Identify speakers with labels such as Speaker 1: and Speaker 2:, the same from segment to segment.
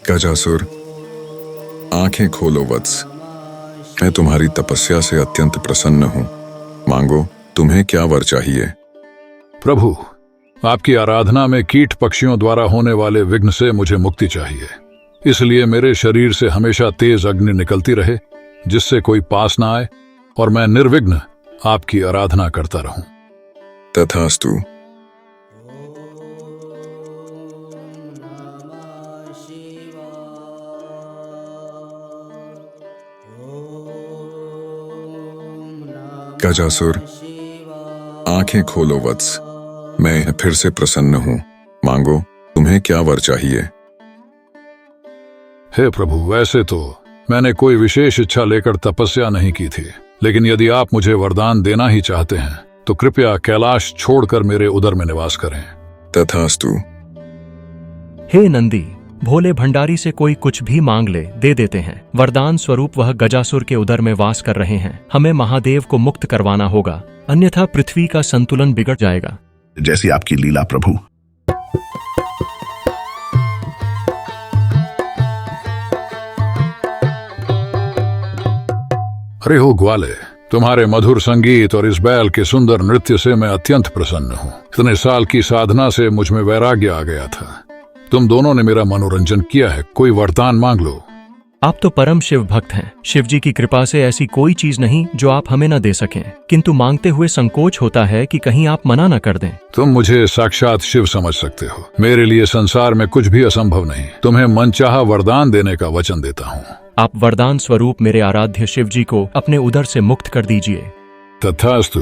Speaker 1: गजासुर, आंखें खोलो वत्स। मैं तुम्हारी तपस्या से अत्यंत प्रसन्न हूँ। मांगो, तुम्हें क्या वर चाहिए?
Speaker 2: प्रभु, आपकी आराधना में कीट पक्षियों द्वारा होने वाले विघ्न से मुझे मुक्ति चाहिए। इसलिए मेरे शरीर से हमेशा तेज अग्नि निकलती रहे, जिससे कोई पास ना आए और मैं निर्विघ्न आपकी आराधना करता रहूं।
Speaker 1: तथास्तु। गजासुर, आंखें खोलो वत्स। मैं फिर से प्रसन्न हूँ। मांगो, तुम्हें क्या वर चाहिए?
Speaker 2: हे प्रभु, वैसे तो मैंने कोई विशेष इच्छा लेकर तपस्या नहीं की थी, लेकिन यदि आप मुझे वरदान देना ही चाहते हैं तो कृपया कैलाश छोड़कर मेरे उदर में निवास करें।
Speaker 1: तथास्तु।
Speaker 3: हे नंदी, भोले भंडारी से कोई कुछ भी मांग ले, दे देते हैं। वरदान स्वरूप वह गजासुर के उदर में वास कर रहे हैं। हमें महादेव को मुक्त करवाना होगा, अन्यथा पृथ्वी का संतुलन बिगड़ जाएगा।
Speaker 4: जैसी आपकी लीला प्रभु।
Speaker 2: अरे हो ग्वाले, तुम्हारे मधुर संगीत और इस बैल के सुंदर नृत्य से मैं अत्यंत प्रसन्न हूँ। इतने साल की साधना से मुझ में वैराग्य आ गया था। तुम दोनों ने मेरा मनोरंजन किया है। कोई वरदान मांग लो।
Speaker 3: आप तो परम शिव भक्त हैं। शिव जी की कृपा से ऐसी कोई चीज नहीं जो आप हमें न दे सकें, किंतु मांगते हुए संकोच होता है कि कहीं आप मना न कर दें।
Speaker 2: तुम मुझे साक्षात शिव समझ सकते हो। मेरे लिए संसार में कुछ भी असंभव नहीं। तुम्हें मनचाहा वरदान देने का वचन देता हूँ।
Speaker 3: आप वरदान स्वरूप मेरे आराध्य शिव जी को अपने उदर से मुक्त कर दीजिए।
Speaker 2: तथास्तु।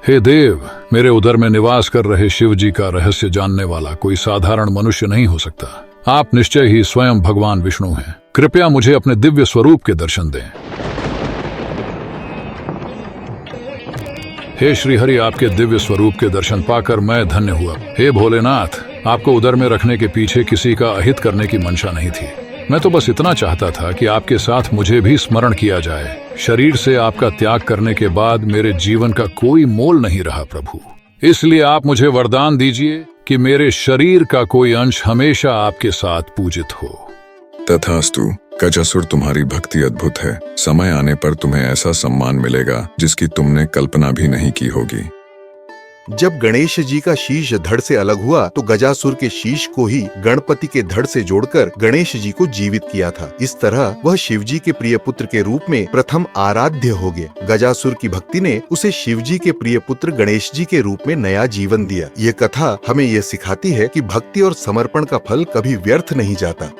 Speaker 2: हे देव, मेरे उदर में निवास कर रहे शिव जी का रहस्य जानने वाला कोई साधारण मनुष्य नहीं हो सकता। आप निश्चय ही स्वयं भगवान विष्णु हैं। कृपया मुझे अपने दिव्य स्वरूप के दर्शन दें। हे श्रीहरि, आपके दिव्य स्वरूप के दर्शन पाकर मैं धन्य हुआ। हे भोलेनाथ, आपको उदर में रखने के पीछे किसी का अहित करने की मंशा नहीं थी। मैं तो बस इतना चाहता था कि आपके साथ मुझे भी स्मरण किया जाए। शरीर से आपका त्याग करने के बाद मेरे जीवन का कोई मोल नहीं रहा प्रभु। इसलिए आप मुझे वरदान दीजिए कि मेरे शरीर का कोई अंश हमेशा आपके साथ पूजित हो।
Speaker 1: तथास्तु। गजासुर, तुम्हारी भक्ति अद्भुत है। समय आने पर तुम्हें ऐसा सम्मान मिलेगा जिसकी तुमने कल्पना भी नहीं की होगी।
Speaker 5: जब गणेश जी का शीश धड़ से अलग हुआ तो गजासुर के शीश को ही गणपति के धड़ से जोड़कर गणेश जी को जीवित किया था। इस तरह वह शिव जी के प्रिय पुत्र के रूप में प्रथम आराध्य हो गए। गजासुर की भक्ति ने उसे शिव जी के प्रिय पुत्र गणेश जी के रूप में नया जीवन दिया। ये कथा हमें यह सिखाती है कि भक्ति और समर्पण का फल कभी व्यर्थ नहीं जाता।